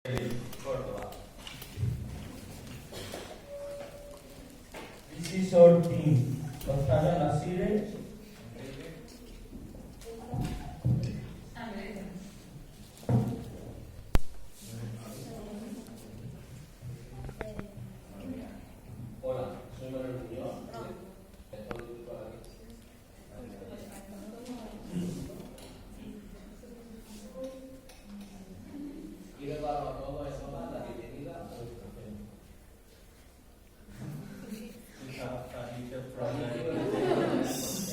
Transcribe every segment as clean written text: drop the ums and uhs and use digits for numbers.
Córdoba. This is our team. Gonzalo Nasire. Hola, soy Manuel Muñoz. Quiero dar a todos la bienvenida a nuestro centro.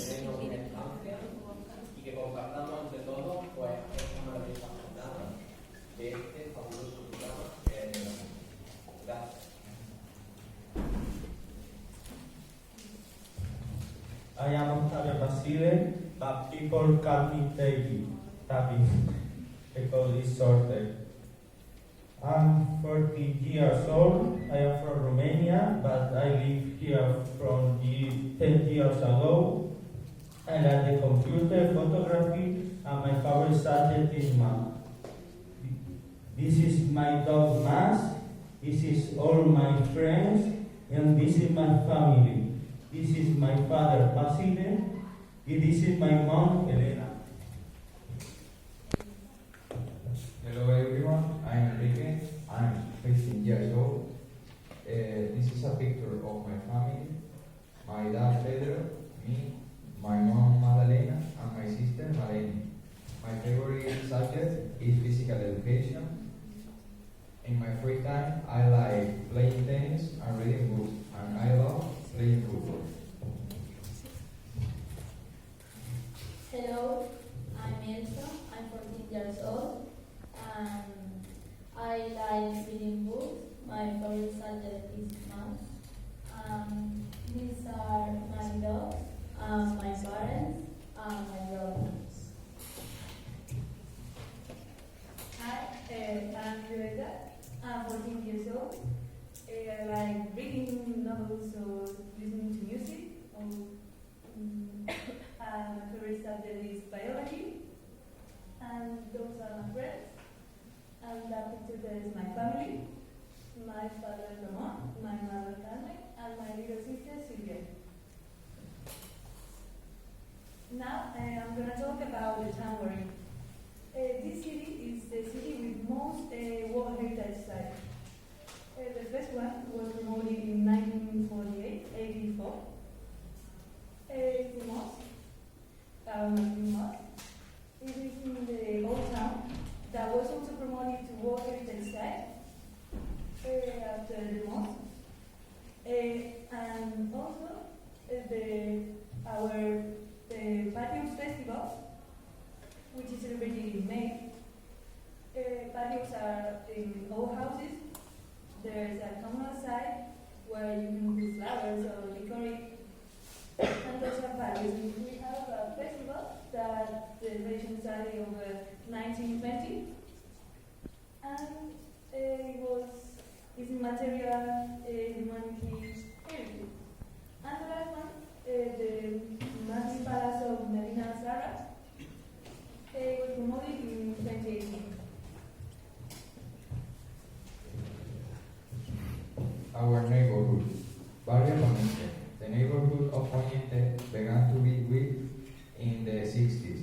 Tenemos una estancia y que compartamos entre todos pues esta maravillosa jornada de este fabuloso programa que es de la Gracias. I am Octavio Basile, but people call me Tabi, because it's shorter. I'm 40 years old. I am from Romania, but I live here from 10 years ago. I like the computer, photography, and my favorite subject is math. This is my dog Mas. This is all my friends, and this is my family. This is my father Basile. And this is my mom Elena. Hello everyone, I'm Enrique, I'm 15 years old. This is a picture of my family, my dad Pedro, me, my mom Madalena, and my sister Maleni. My favorite subject is physical education. In my free time, I like playing tennis and reading books, and I love playing football. Hello, I'm Elsa, I'm 14 years old, and I like reading books. My favorite subject is math. These are my dogs, my parents, and my brothers. Hi, I'm Violeta. I'm 14 years old. I like reading novels or listening to music. My favorite subject is biology. And those are my friends. And that picture there is my family. My father Ramon, my mother Carmen, and my little sister Silvia. Now I'm going to talk about the town we're in. This city is the city with most World Heritage Sites. The first one was promoted in 1948, 84. It's the mosque, Al-Masjid Mosque. It is in the old town that was also promoted to World Heritage Site after the mosque. And also our Patios Festival, which is celebrated in May. Patios are in old houses. There's a communal side where you can put flowers or decorate. And those are patios. We have a festival that the celebration started over 1920. And it's immaterial humanity heritage. And the last one, the Nazi Palace of Medina Zara, was promoted in 2018. Our neighborhood, Barrio Poniente. The neighborhood of Poniente began to be built in the 60s.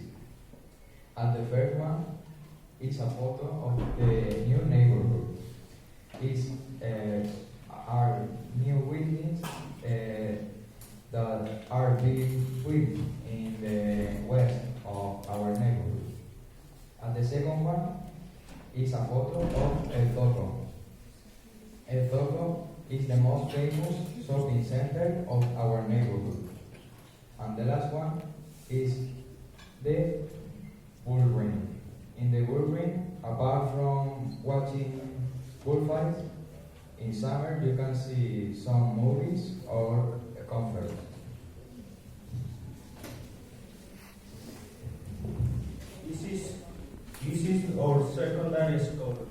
And the first one is a photo of the new neighborhood. It's our new buildings that are being built in the west of our neighborhood. And the second one is a photo of El Zorro. El Zorro is the most famous shopping center of our neighborhood. And the last one is the bull ring. In the bull ring, apart from watching bullfights, in summer you can see some movies or a concert. This is our secondary school.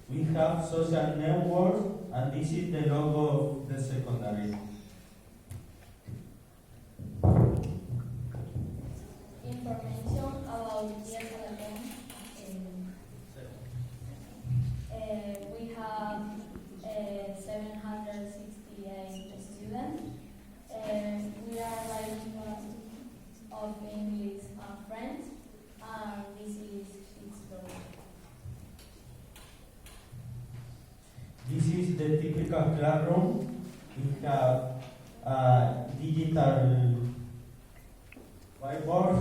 We have social networks, and this is the logo of the secondary. Information about Díaz Alarcón. students. We are writing of English and French, and this is its project. This is the typical classroom. We have a digital whiteboard,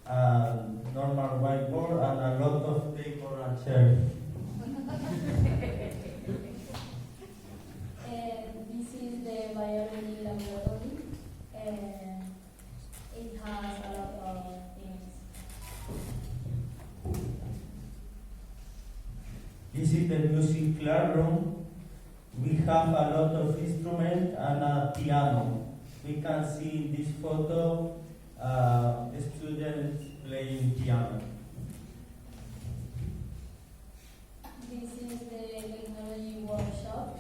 a normal whiteboard, and a lot of paper and chairs. This is the biology laboratory. It has a lot of things. This is the music classroom. We have a lot of instruments and a piano. We can see in this photo the students playing piano. This is the technology workshop.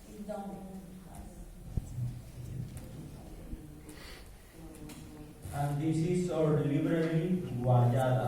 It don't have. And this is our library, Guayada.